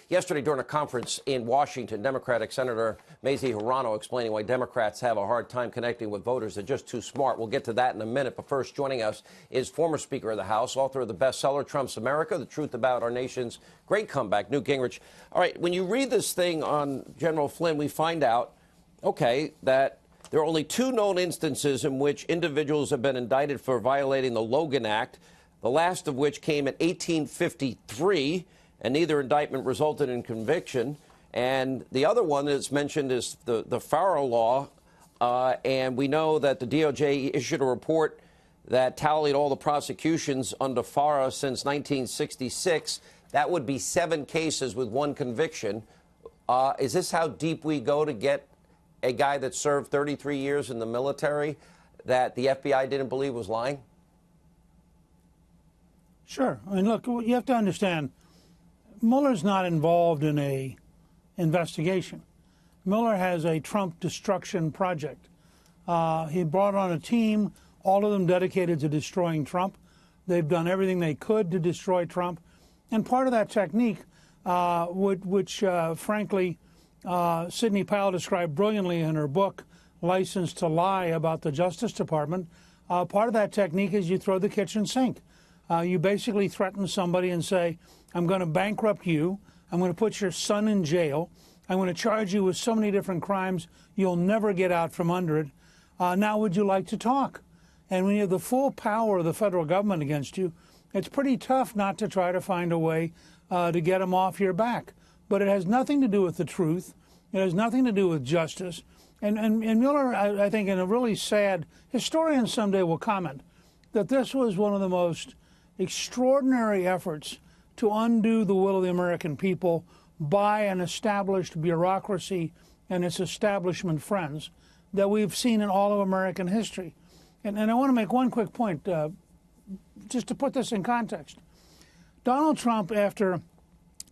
Yesterday, during a conference in Washington, Democratic Senator Mazie Hirono explaining why Democrats have a hard time connecting with voters. They're just too smart. We'll get to that in a minute. But first, joining us is former Speaker of the House, author of the bestseller, Trump's America, The Truth About Our Nation's Great Comeback, Newt Gingrich. All right, when you read this thing on General Flynn, we find out, okay, that there are only 2 known instances in which individuals have been indicted for violating the Logan Act, the last of which came in 1853, and neither indictment resulted in conviction. And the other one that's mentioned is the Farrow Law, and we know that the DOJ issued a report that tallied all the prosecutions under Farrow since 1966. That would be 7 cases with 1 conviction. Is this how deep we go to get a guy that served 33 years in the military that the FBI didn't believe was lying? Sure. I mean, look, you have to understand, Mueller's not involved in a investigation. Mueller has a Trump destruction project. He brought on a team, all of them dedicated to destroying Trump. They've done everything they could to destroy Trump. And part of that technique, which frankly, Sidney Powell described brilliantly in her book, License to Lie, about the Justice Department, part of that technique is you throw the kitchen sink. You basically threaten somebody and say, I'm going to bankrupt you. I'm going to put your son in jail. I'm going to charge you with so many different crimes, you'll never get out from under it. Now, would you like to talk? And when you have the full power of the federal government against you, it's pretty tough not to try to find a way to get them off your back. But it has nothing to do with the truth. It has nothing to do with justice. And Mueller, I think, in a really sad, historians someday will comment that this was one of the most extraordinary efforts to undo the will of the American people by an established bureaucracy and its establishment friends that we've seen in all of American history. And I want to make one quick point, just to put this in context. Donald Trump, after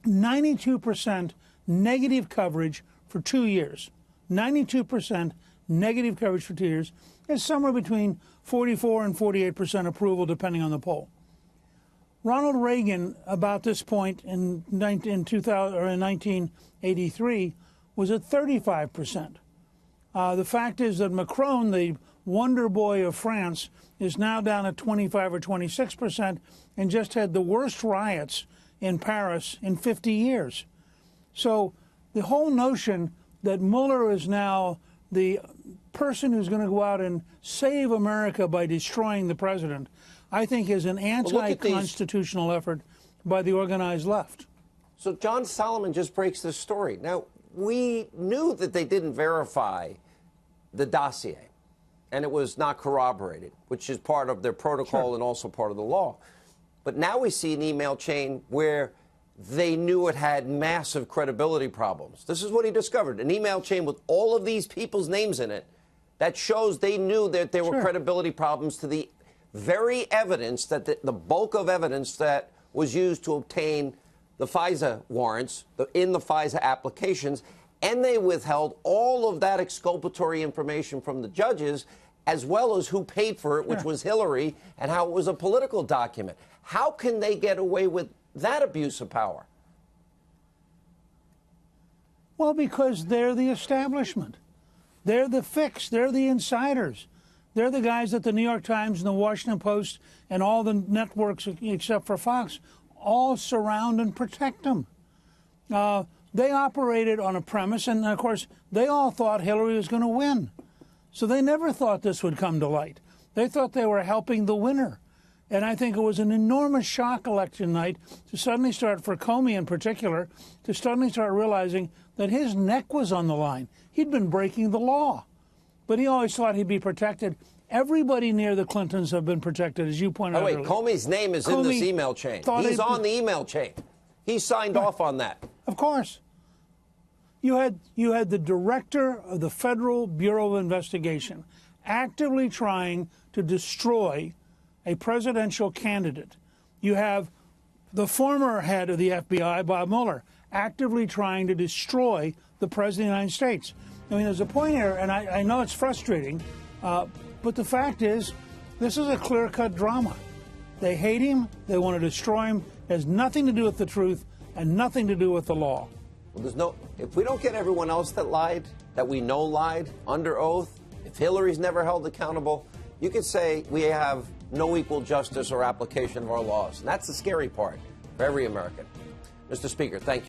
92% negative coverage for 2 years, 92% negative coverage for 2 years, is somewhere between 44 and 48% approval, depending on the poll. Ronald Reagan, about this point in 1983, was at 35%. The fact is that Macron, the wonder boy of France, is now down at 25 or 26% and just had the worst riots in Paris in 50 years. So the whole notion that Mueller is now the person who's going to go out and save America by destroying the president, I think is an anti-constitutional effort by the organized left. So John Solomon just breaks this story. Now, we knew that they didn't verify the dossier, and it was not corroborated, which is part of their protocol and also part of the law. But now we see an email chain where they knew it had massive credibility problems. This is what he discovered, an email chain with all of these people's names in it that shows they knew that there were credibility problems to the very evidence, that the bulk of evidence that was used to obtain the FISA warrants in the FISA applications, and they withheld all of that exculpatory information from the judges, as well as who paid for it, which was Hillary, and how it was a political document. How can they get away with that abuse of power? Well, because they're the establishment. They're the fix. They're the insiders. They're the guys that the New York Times and the Washington Post and all the networks, except for Fox, all surround and protect them. They operated on a premise, and of course, they all thought Hillary was going to win. So they never thought this would come to light. They thought they were helping the winner. And I think it was an enormous shock election night to suddenly start, for Comey in particular, to suddenly start realizing that his neck was on the line. He'd been breaking the law, but he always thought he'd be protected. Everybody near the Clintons have been protected, as you pointed out earlier. Comey's name is in this email chain. He's on the email chain. He signed off on that. Of course. You had the director of the Federal Bureau of Investigation actively trying to destroy a presidential candidate. You have the former head of the FBI, Bob Mueller, actively trying to destroy the President of the United States. I mean, there's a point here, and I know it's frustrating, but the fact is, this is a clear-cut drama. They hate him. They want to destroy him. It has nothing to do with the truth. and nothing to do with the law. Well, if we don't get everyone else that lied, that we know lied, under oath, if Hillary's never held accountable, you could say we have no equal justice or application of our laws. And that's the scary part for every American. Mr. Speaker, thank you.